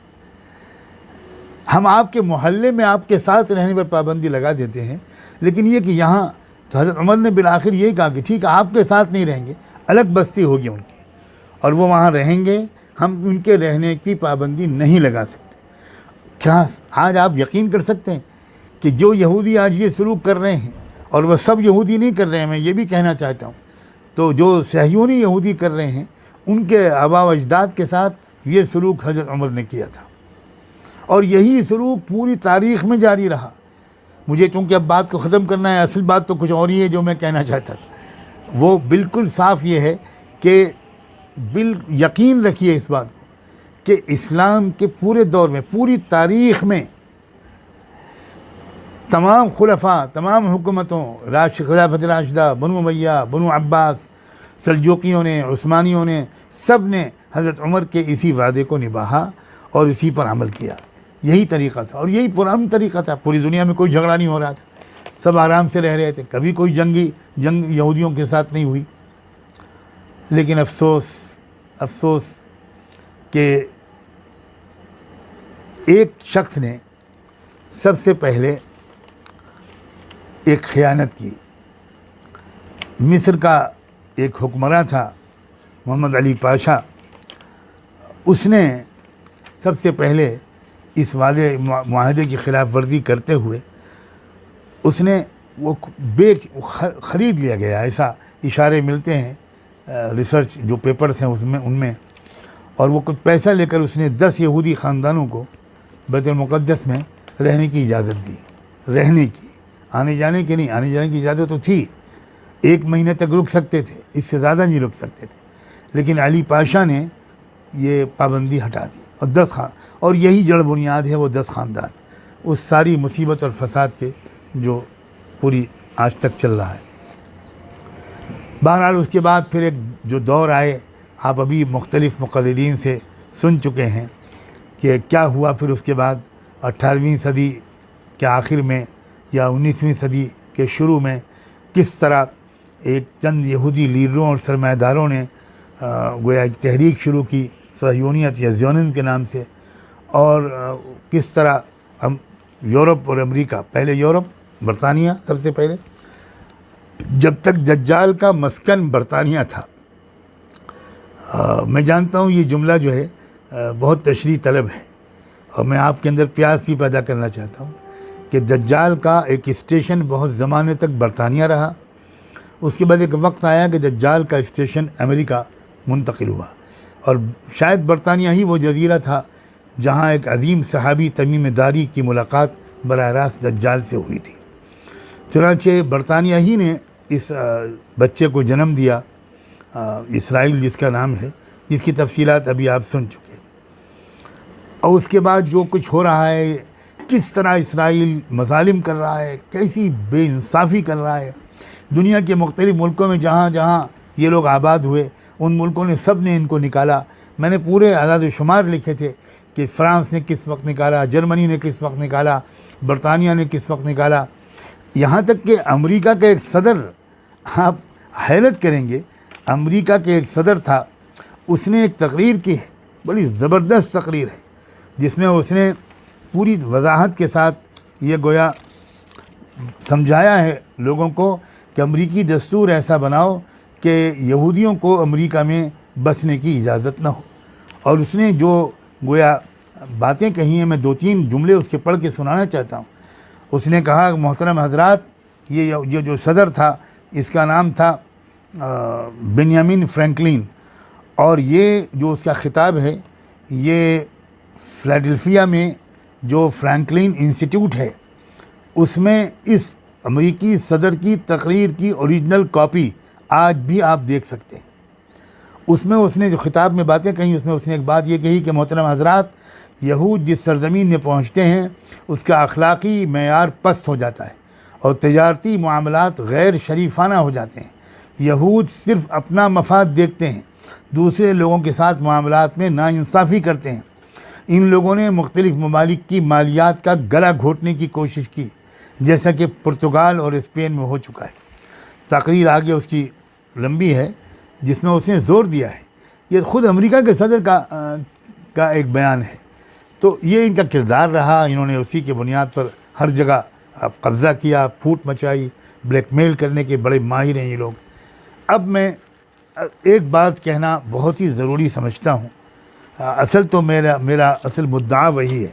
ہم آپ کے محلے میں آپ کے ساتھ رہنے پر پابندی لگا دیتے ہیں، لیکن یہ کہ یہاں تو حضرت عمر نے بالآخر یہی کہا کہ ٹھیک ہے آپ کے ساتھ نہیں رہیں گے، الگ بستی ہوگی ان کی اور وہ وہاں رہیں گے، ہم ان کے رہنے کی پابندی نہیں لگا سکتے۔ کیا آج آپ یقین کر سکتے ہیں کہ جو یہودی آج یہ سلوک کر رہے ہیں، اور وہ سب یہودی نہیں کر رہے ہیں، میں یہ بھی کہنا چاہتا ہوں، تو جو صہیونی یہودی کر رہے ہیں ان کے آباء و اجداد کے ساتھ یہ سلوک حضرت عمر نے کیا تھا، اور یہی سلوک پوری تاریخ میں جاری رہا۔ مجھے چونکہ اب بات کو ختم کرنا ہے، اصل بات تو کچھ اور ہی ہے جو میں کہنا چاہتا تھا، وہ بالکل صاف یہ ہے کہ یقین رکھیے اس بات کو کہ اسلام کے پورے دور میں، پوری تاریخ میں تمام خلفاء، تمام حکومتوں، خلافت راشدہ، بنو امیہ، بنو عباس، سلجوقیوں نے، عثمانیوں نے، سب نے حضرت عمر کے اسی وعدے کو نبھایا اور اسی پر عمل کیا۔ یہی طریقہ تھا اور یہی پرامن طریقہ تھا، پوری دنیا میں کوئی جھگڑا نہیں ہو رہا تھا، سب آرام سے رہ رہے تھے، کبھی کوئی جنگ یہودیوں کے ساتھ نہیں ہوئی۔ لیکن افسوس کہ ایک شخص نے سب سے پہلے ایک خیانت کی۔ مصر کا ایک حکمراں تھا محمد علی پاشا، اس نے سب سے پہلے اس معاہدے کی خلاف ورزی کرتے ہوئے اس نے وہ خرید لیا گیا، ایسا اشارے ملتے ہیں ریسرچ جو پیپرز ہیں ان میں، اور وہ کچھ پیسہ لے کر اس نے 10 یہودی خاندانوں کو بیت المقدس میں رہنے کی اجازت دی، رہنے کی، آنے جانے کی نہیں، آنے جانے کی اجازت تو تھی، 1 مہینے تک رک سکتے تھے، اس سے زیادہ نہیں رک سکتے تھے، لیکن علی پاشا نے یہ پابندی ہٹا دی، اور یہی جڑ بنیاد ہے وہ 10 خاندان، اس ساری مصیبت اور فساد کے جو پوری آج تک چل رہا ہے۔ بہرحال اس کے بعد پھر ایک جو دور آئے، آپ ابھی مختلف مقررین سے سن چکے ہیں کہ کیا ہوا پھر اس کے بعد 18ویں صدی کے آخر میں یا 19ویں صدی کے شروع میں کس طرح ایک چند یہودی لیڈروں اور سرمایہ داروں نے گویا ایک تحریک شروع کی صہیونیت یا زیونزم کے نام سے، اور کس طرح یورپ اور امریکہ، پہلے یورپ، برطانیہ سب سے پہلے، جب تک دجال کا مسکن برطانیہ تھا۔ میں جانتا ہوں یہ جملہ جو ہے بہت تشریح طلب ہے، اور میں آپ کے اندر پیاس بھی پیدا کرنا چاہتا ہوں کہ دجال کا ایک اسٹیشن بہت زمانے تک برطانیہ رہا، اس کے بعد ایک وقت آیا کہ دجال کا اسٹیشن امریکہ منتقل ہوا، اور شاید برطانیہ ہی وہ جزیرہ تھا جہاں ایک عظیم صحابی تمیم داری کی ملاقات براہ راست دجال سے ہوئی تھی۔ چنانچہ برطانیہ ہی نے اس بچے کو جنم دیا، اسرائیل جس کا نام ہے، جس کی تفصیلات ابھی آپ سن چکے، اور اس کے بعد جو کچھ ہو رہا ہے کس طرح اسرائیل مظالم کر رہا ہے، کیسی بے انصافی کر رہا ہے۔ دنیا کے مختلف ملکوں میں جہاں جہاں یہ لوگ آباد ہوئے، ان ملکوں نے سب نے ان کو نکالا۔ میں نے پورے اعداد و شمار لکھے تھے کہ فرانس نے کس وقت نکالا، جرمنی نے کس وقت نکالا، برطانیہ نے کس وقت نکالا، یہاں تک کہ امریکہ کا ایک صدر، آپ حیرت کریں گے، امریکہ کے ایک صدر تھا، اس نے ایک تقریر کی ہے، بڑی زبردست تقریر ہے، جس میں اس نے پوری وضاحت کے ساتھ یہ گویا سمجھایا ہے لوگوں کو کہ امریکی دستور ایسا بناؤ کہ یہودیوں کو امریکہ میں بسنے کی اجازت نہ ہو۔ اور اس نے جو گویا باتیں کہی ہیں، میں 2-3 جملے اس کے پڑھ کے سنانا چاہتا ہوں۔ اس نے کہا، محترم حضرات، یہ جو صدر تھا اس کا نام تھا بنیامین فرینکلن، اور یہ جو اس کا خطاب ہے یہ فلیڈلفیا میں جو فرینکلن انسٹیٹیوٹ ہے اس میں اس امریکی صدر کی تقریر کی اوریجنل کاپی آج بھی آپ دیکھ سکتے ہیں۔ اس میں اس نے جو خطاب میں باتیں کہیں، اس میں اس نے ایک بات یہ کہی کہ محترم حضرات، یہود جس سرزمین میں پہنچتے ہیں اس کا اخلاقی معیار پست ہو جاتا ہے اور تجارتی معاملات غیر شریفانہ ہو جاتے ہیں۔ یہود صرف اپنا مفاد دیکھتے ہیں، دوسرے لوگوں کے ساتھ معاملات میں ناانصافی کرتے ہیں۔ ان لوگوں نے مختلف ممالک کی مالیات کا گلا گھونٹنے کی کوشش کی، جیسا کہ پرتگال اور اسپین میں ہو چکا ہے۔ تقریر آگے اس کی لمبی ہے جس میں اس نے زور دیا ہے، یہ خود امریکہ کے صدر کا ایک بیان ہے۔ تو یہ ان کا کردار رہا، انہوں نے اسی کے بنیاد پر ہر جگہ قبضہ کیا، پھوٹ مچائی، بلیک میل کرنے کے بڑے ماہر ہیں یہ لوگ۔ اب میں ایک بات کہنا بہت ہی ضروری سمجھتا ہوں، اصل تو میرا اصل مدعا وہی ہے۔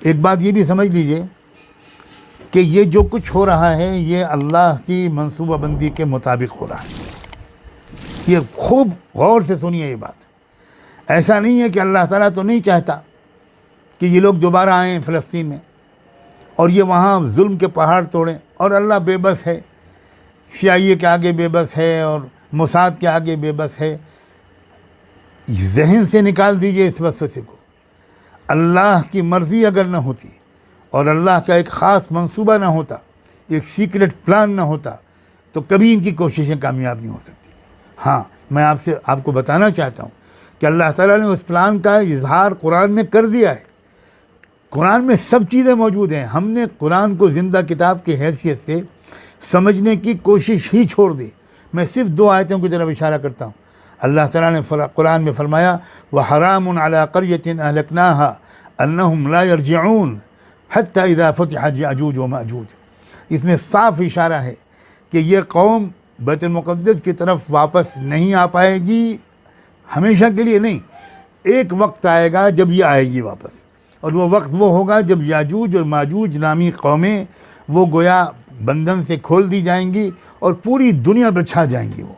ایک بات یہ بھی سمجھ لیجئے کہ یہ جو کچھ ہو رہا ہے یہ اللہ کی منصوبہ بندی کے مطابق ہو رہا ہے۔ یہ خوب غور سے سنیے یہ بات۔ ایسا نہیں ہے کہ اللہ تعالیٰ تو نہیں چاہتا کہ یہ لوگ دوبارہ آئیں فلسطین میں اور یہ وہاں ظلم کے پہاڑ توڑیں، اور اللہ بے بس ہے، CIA کے آگے بے بس ہے اور موساد کے آگے بے بس ہے۔ ذہن سے نکال دیجئے اس وسوسے کو۔ اللہ کی مرضی اگر نہ ہوتی اور اللہ کا ایک خاص منصوبہ نہ ہوتا، ایک سیکرٹ پلان نہ ہوتا، تو کبھی ان کی کوششیں کامیاب نہیں ہو سکتی۔ ہاں، میں آپ کو بتانا چاہتا ہوں کہ اللہ تعالیٰ نے اس پلان کا اظہار قرآن میں کر دیا ہے۔ قرآن میں سب چیزیں موجود ہیں، ہم نے قرآن کو زندہ کتاب کی حیثیت سے سمجھنے کی کوشش ہی چھوڑ دی۔ میں صرف 2 آیتوں کی طرف اشارہ کرتا ہوں۔ اللہ تعالیٰ نے قرآن میں فرمایا، وَحَرَامٌ عَلَىٰ قَرْيَةٍ أَهْلَكْنَاهَا أَنَّهُمْ لَا يَرْجِعُونَ حَتَّىٰ إِذَا فُتِحَتْ یأجوج ومأجوج۔ اس میں صاف اشارہ ہے کہ یہ قوم بیت المقدس کی طرف واپس نہیں آ پائے گی، ہمیشہ کے لیے نہیں۔ ایک وقت آئے گا جب یہ آئے گی واپس، اور وہ وقت وہ ہوگا جب یاجوج اور ماجوج نامی قومیں وہ گویا بندھن سے کھول دی جائیں گی اور پوری دنیا پر چھا جائیں گی۔ وہ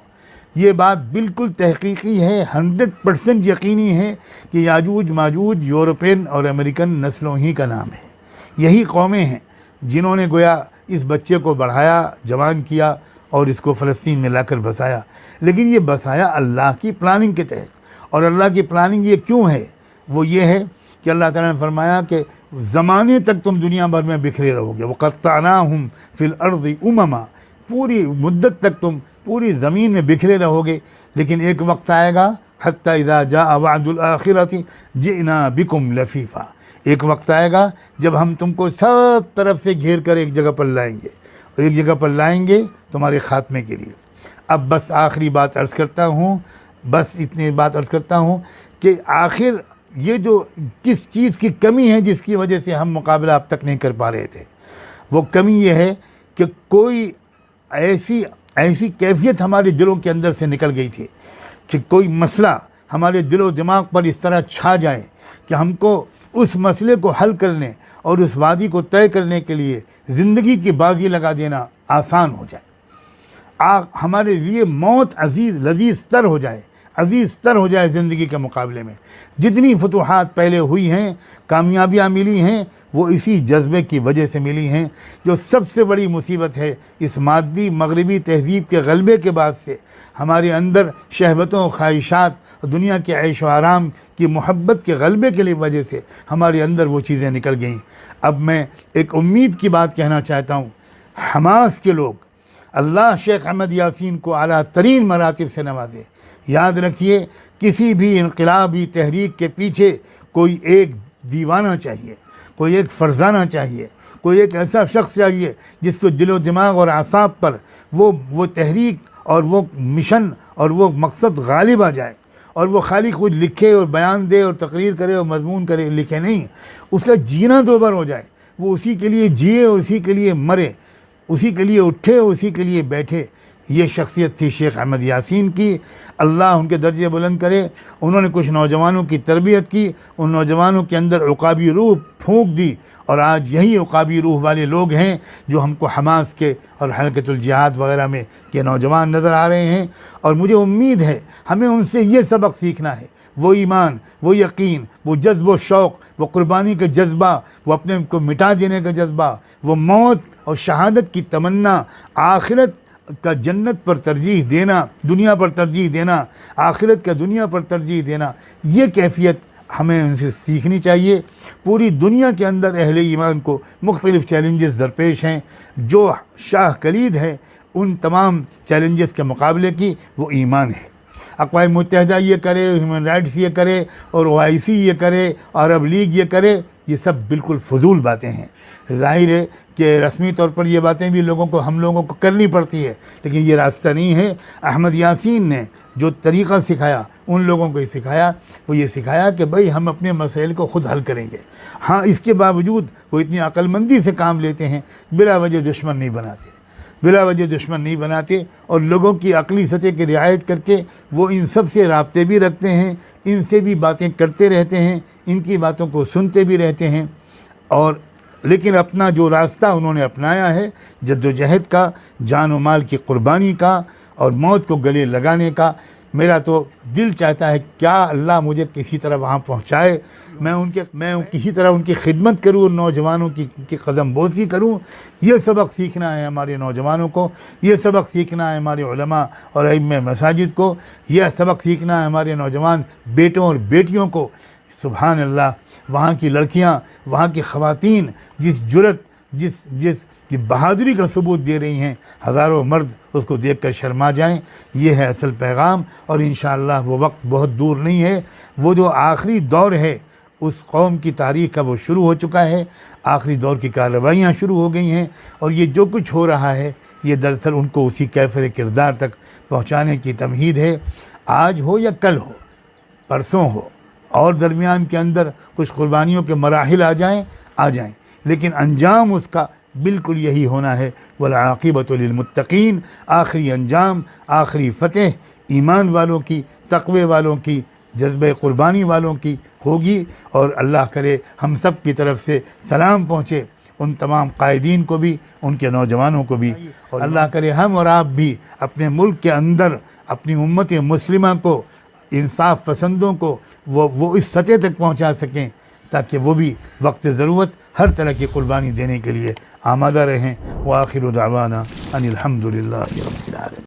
یہ بات بالکل تحقیقی ہے، 100% یقینی ہے کہ یاجوج ماجوج یورپین اور امریکن نسلوں ہی کا نام ہے۔ یہی قومیں ہیں جنہوں نے گویا اس بچے کو بڑھایا، جوان کیا اور اس کو فلسطین میں لا کر بسایا۔ لیکن یہ بسایا اللہ کی پلاننگ کے تحت، اور اللہ کی پلاننگ یہ کیوں ہے؟ وہ یہ ہے کہ اللہ تعالیٰ نے فرمایا کہ زمانے تک تم دنیا بھر میں بکھرے رہو گے، وَقَطَّعْنَاهُمْ فِي الْأَرْضِ أُمَمًا، پوری مدت تک تم پوری زمین میں بکھرے رہو گے، لیکن ایک وقت آئے گا حَتَّى إِذَا جَاءَ وَعْدُ الْآخِرَةِ جِئْنَا بِكُمْ لَفِيفًا، ایک وقت آئے گا جب ہم تم کو سب طرف سے گھیر کر ایک جگہ پر لائیں گے، اور ایک جگہ پر لائیں گے تمہارے خاتمے کے لیے۔ اب بس آخری بات عرض کرتا ہوں، بس اتنی بات عرض کرتا ہوں کہ آخر یہ جو کس چیز کی کمی ہے جس کی وجہ سے ہم مقابلہ اب تک نہیں کر پا رہے تھے، وہ کمی یہ ہے کہ کوئی ایسی کیفیت ہمارے دلوں کے اندر سے نکل گئی تھی کہ کوئی مسئلہ ہمارے دل و دماغ پر اس طرح چھا جائے کہ ہم کو اس مسئلے کو حل کرنے اور اس وادی کو طے کرنے کے لیے زندگی کی بازی لگا دینا آسان ہو جائے، ہمارے لیے موت لذیذ تر ہو جائے، عزیز تر ہو جائے زندگی کے مقابلے میں۔ جتنی فتوحات پہلے ہوئی ہیں، کامیابیاں ملی ہیں، وہ اسی جذبے کی وجہ سے ملی ہیں۔ جو سب سے بڑی مصیبت ہے اس مادی مغربی تہذیب کے غلبے کے بعد سے ہمارے اندر شہوتوں، خواہشات، دنیا کے عیش و آرام کی محبت کے غلبے کے وجہ سے ہمارے اندر وہ چیزیں نکل گئیں۔ اب میں ایک امید کی بات کہنا چاہتا ہوں، حماس کے لوگ، اللہ شیخ احمد یاسین کو اعلیٰ ترین مراتب سے نوازے۔ یاد رکھیے، کسی بھی انقلابی تحریک کے پیچھے کوئی ایک دیوانہ چاہیے، کوئی ایک فرزانہ چاہیے، کوئی ایک ایسا شخص چاہیے جس کو دل و دماغ اور اعصاب پر وہ تحریک اور وہ مشن اور وہ مقصد غالب آ جائے، اور وہ خالی خود لکھے اور بیان دے اور تقریر کرے اور مضمون کرے، لکھے نہیں، اس کا جینا دوبر ہو جائے، وہ اسی کے لیے جیے اور اسی کے لیے مرے، اسی کے لیے اٹھے اور اسی کے لیے بیٹھے۔ یہ شخصیت تھی شیخ احمد یاسین کی، اللہ ان کے درجے بلند کرے۔ انہوں نے کچھ نوجوانوں کی تربیت کی، ان نوجوانوں کے اندر عقابی روح پھونک دی، اور آج یہی عقابی روح والے لوگ ہیں جو ہم کو حماس کے اور حرکت الجہاد وغیرہ میں کے نوجوان نظر آ رہے ہیں۔ اور مجھے امید ہے ہمیں ان سے یہ سبق سیکھنا ہے، وہ ایمان، وہ یقین، وہ جذب و شوق، وہ قربانی کا جذبہ، وہ اپنے کو مٹا دینے کا جذبہ، وہ موت اور شہادت کی تمنا، آخرت کا جنت پر ترجیح دینا، دنیا پر ترجیح دینا، آخرت کا دنیا پر ترجیح دینا، یہ کیفیت ہمیں ان سے سیکھنی چاہیے۔ پوری دنیا کے اندر اہل ایمان کو مختلف چیلنجز درپیش ہیں، جو شاہ کلید ہے ان تمام چیلنجز کے مقابلے کی وہ ایمان ہے۔ اقوام متحدہ یہ کرے، ہیومن رائٹس یہ کرے، اور OIC یہ کرے، عرب لیگ یہ کرے، یہ سب بالکل فضول باتیں ہیں۔ ظاہر ہے کہ رسمی طور پر یہ باتیں بھی ہم لوگوں کو کرنی پڑتی ہے، لیکن یہ راستہ نہیں ہے۔ احمد یاسین نے جو طریقہ سکھایا، ان لوگوں کو سکھایا، وہ یہ سکھایا کہ بھئی ہم اپنے مسائل کو خود حل کریں گے۔ ہاں، اس کے باوجود وہ اتنی عقل مندی سے کام لیتے ہیں، بلا وجہ دشمن نہیں بناتے، بلا وجہ دشمن نہیں بناتے، اور لوگوں کی عقلی سطح کی رعایت کر کے وہ ان سب سے رابطے بھی رکھتے ہیں، ان سے بھی باتیں کرتے رہتے ہیں، ان کی باتوں کو سنتے بھی رہتے ہیں، اور لیکن اپنا جو راستہ انہوں نے اپنایا ہے جد و جہد کا، جان و مال کی قربانی کا، اور موت کو گلے لگانے کا، میرا تو دل چاہتا ہے کیا اللہ مجھے کسی طرح وہاں پہنچائے، میں کسی طرح ان کی خدمت کروں، ان نوجوانوں کی قدم بوسی کروں۔ یہ سبق سیکھنا ہے ہمارے نوجوانوں کو، یہ سبق سیکھنا ہے ہمارے علماء اور ائمہ مساجد کو، یہ سبق سیکھنا ہے ہمارے نوجوان بیٹوں اور بیٹیوں کو۔ سبحان اللہ، وہاں کی لڑکیاں، وہاں کی خواتین جس جرت، جس بہادری کا ثبوت دے رہی ہیں، ہزاروں مرد اس کو دیکھ کر شرما جائیں۔ یہ ہے اصل پیغام، اور انشاءاللہ وہ وقت بہت دور نہیں ہے، وہ جو آخری دور ہے اس قوم کی تاریخ کا وہ شروع ہو چکا ہے، آخری دور کی کارروائیاں شروع ہو گئی ہیں، اور یہ جو کچھ ہو رہا ہے یہ دراصل ان کو اسی کیفر کردار تک پہنچانے کی تمہید ہے۔ آج ہو یا کل ہو، پرسوں ہو، اور درمیان کے اندر کچھ قربانیوں کے مراحل آ جائیں، لیکن انجام اس کا بالکل یہی ہونا ہے، والعاقبۃ للمتقین۔ آخری انجام، آخری فتح ایمان والوں کی، تقوی والوں کی، جذبہ قربانی والوں کی ہوگی، اور اللہ کرے ہم سب کی طرف سے سلام پہنچے ان تمام قائدین کو بھی، ان کے نوجوانوں کو بھی، اور اللہ کرے ہم اور آپ بھی اپنے ملک کے اندر اپنی امت مسلمہ کو، انصاف پسندوں کو وہ اس سطح تک پہنچا سکیں تاکہ وہ بھی وقت ضرورت ہر طرح کی قربانی دینے کے لیے آمادہ رہیں۔ وآخر دعوانا ان الحمد للہ۔